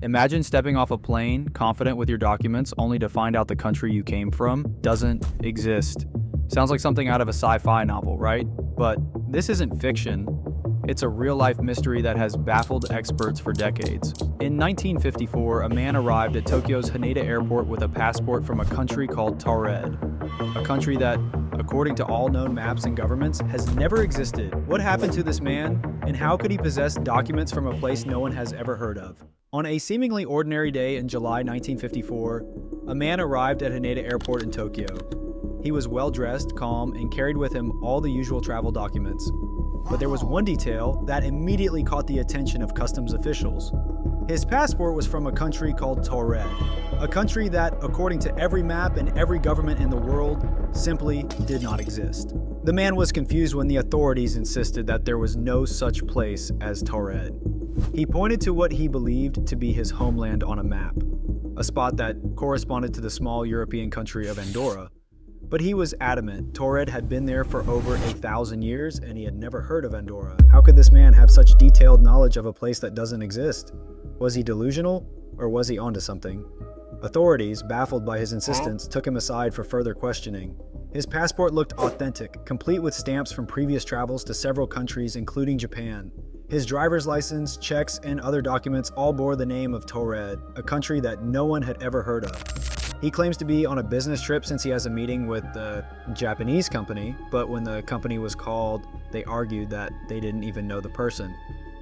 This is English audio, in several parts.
Imagine stepping off a plane, confident with your documents, only to find out the country you came from doesn't exist. Sounds like something out of a sci-fi novel, right? But this isn't fiction. It's a real-life mystery that has baffled experts for decades. In 1954, a man arrived at Tokyo's Haneda Airport with a passport from a country called Taured, a country that, according to all known maps and governments, has never existed. What happened to this man, and how could he possess documents from a place no one has ever heard of? On a seemingly ordinary day in July 1954, a man arrived at Haneda Airport in Tokyo. He was well-dressed, calm, and carried with him all the usual travel documents. But there was one detail that immediately caught the attention of customs officials. His passport was from a country called Taured, a country that, according to every map and every government in the world, simply did not exist. The man was confused when the authorities insisted that there was no such place as Taured. He pointed to what he believed to be his homeland on a map, a spot that corresponded to the small European country of Andorra. But he was adamant Taured had been there for over 1,000 years and he had never heard of Andorra. How could this man have such detailed knowledge of a place that doesn't exist? Was he delusional, or was he onto something? Authorities, baffled by his insistence, took him aside for further questioning. His passport looked authentic, complete with stamps from previous travels to several countries, including Japan. His driver's license, checks, and other documents all bore the name of Taured, a country that no one had ever heard of. He claims to be on a business trip since he has a meeting with the Japanese company, but when the company was called, they argued that they didn't even know the person.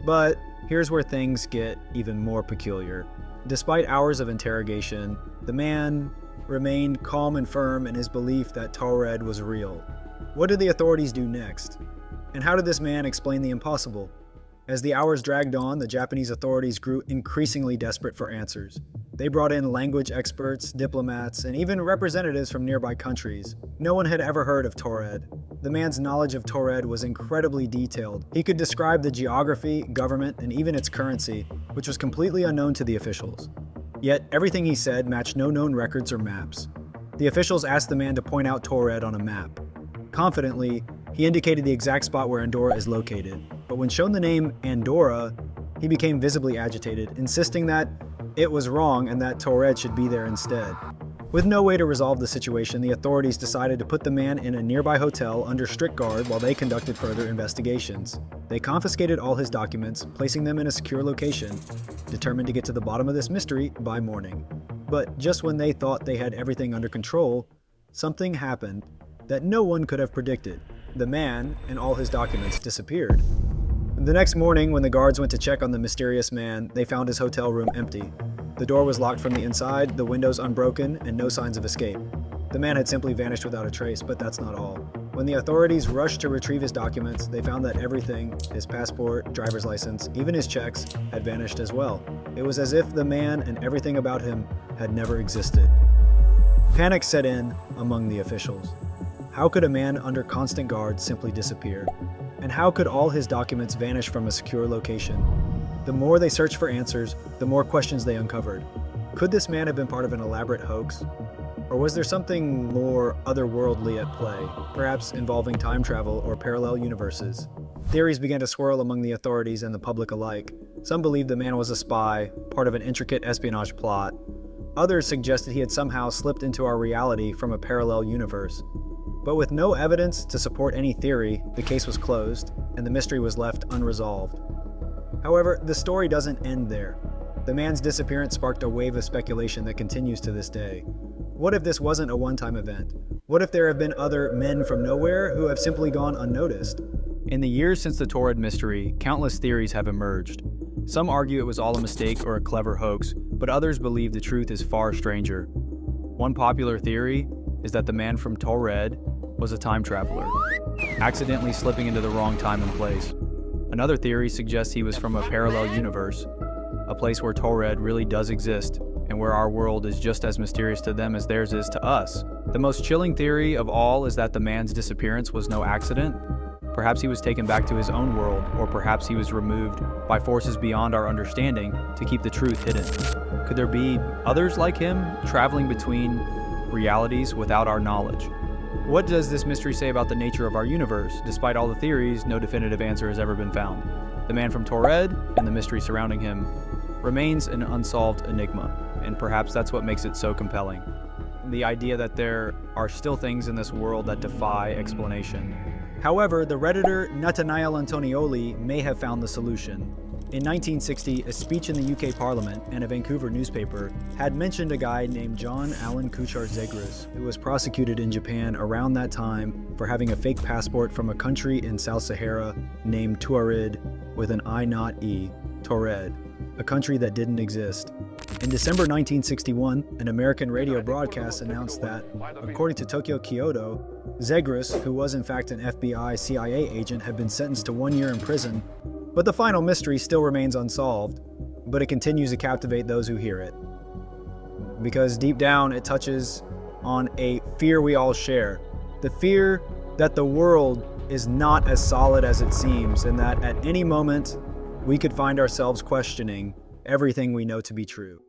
But here's where things get even more peculiar. Despite hours of interrogation, the man remained calm and firm in his belief that Taured was real. What did the authorities do next? And how did this man explain the impossible? As the hours dragged on, the Japanese authorities grew increasingly desperate for answers. They brought in language experts, diplomats, and even representatives from nearby countries. No one had ever heard of Taured. The man's knowledge of Taured was incredibly detailed. He could describe the geography, government, and even its currency, which was completely unknown to the officials. Yet, everything he said matched no known records or maps. The officials asked the man to point out Taured on a map. Confidently, he indicated the exact spot where Andorra is located. But when shown the name Andorra, he became visibly agitated, insisting that it was wrong and that Taured should be there instead. With no way to resolve the situation, the authorities decided to put the man in a nearby hotel under strict guard while they conducted further investigations. They confiscated all his documents, placing them in a secure location, determined to get to the bottom of this mystery by morning. But just when they thought they had everything under control, something happened that no one could have predicted. The man and all his documents disappeared. The next morning, when the guards went to check on the mysterious man, they found his hotel room empty. The door was locked from the inside, the windows unbroken, and no signs of escape. The man had simply vanished without a trace, but that's not all. When the authorities rushed to retrieve his documents, they found that everything, his passport, driver's license, even his checks, had vanished as well. It was as if the man and everything about him had never existed. Panic set in among the officials. How could a man under constant guard simply disappear? And how could all his documents vanish from a secure location? The more they searched for answers, the more questions they uncovered. Could this man have been part of an elaborate hoax? Or was there something more otherworldly at play, perhaps involving time travel or parallel universes? Theories began to swirl among the authorities and the public alike. Some believed the man was a spy, part of an intricate espionage plot. Others suggested he had somehow slipped into our reality from a parallel universe. But with no evidence to support any theory, the case was closed, and the mystery was left unresolved. However, the story doesn't end there. The man's disappearance sparked a wave of speculation that continues to this day. What if this wasn't a one-time event? What if there have been other men from nowhere who have simply gone unnoticed? In the years since the Taured mystery, countless theories have emerged. Some argue it was all a mistake or a clever hoax, but others believe the truth is far stranger. One popular theory is that the man from Taured was a time traveler, accidentally slipping into the wrong time and place. Another theory suggests he was from a parallel universe, a place where Taured really does exist, and where our world is just as mysterious to them as theirs is to us. The most chilling theory of all is that the man's disappearance was no accident. Perhaps he was taken back to his own world, or perhaps he was removed by forces beyond our understanding to keep the truth hidden. Could there be others like him, traveling between realities without our knowledge? What does this mystery say about the nature of our universe? Despite all the theories, no definitive answer has ever been found. The man from Taured and the mystery surrounding him remains an unsolved enigma, and perhaps that's what makes it so compelling. The idea that there are still things in this world that defy explanation. However, the Redditor Nathaniel Antonioli may have found the solution. In 1960, a speech in the UK Parliament and a Vancouver newspaper had mentioned a guy named John Allen Kuchar Zegrus, who was prosecuted in Japan around that time for having a fake passport from a country in South Sahara named Tuared with an I not E, Taured, a country that didn't exist. In December 1961, an American radio broadcast announced that, according to Tokyo Kyoto, Zegrus, who was in fact an FBI CIA agent, had been sentenced to 1 year in prison, but the final mystery still remains unsolved, but it continues to captivate those who hear it. Because deep down, it touches on a fear we all share. The fear that the world is not as solid as it seems, and that at any moment, we could find ourselves questioning everything we know to be true.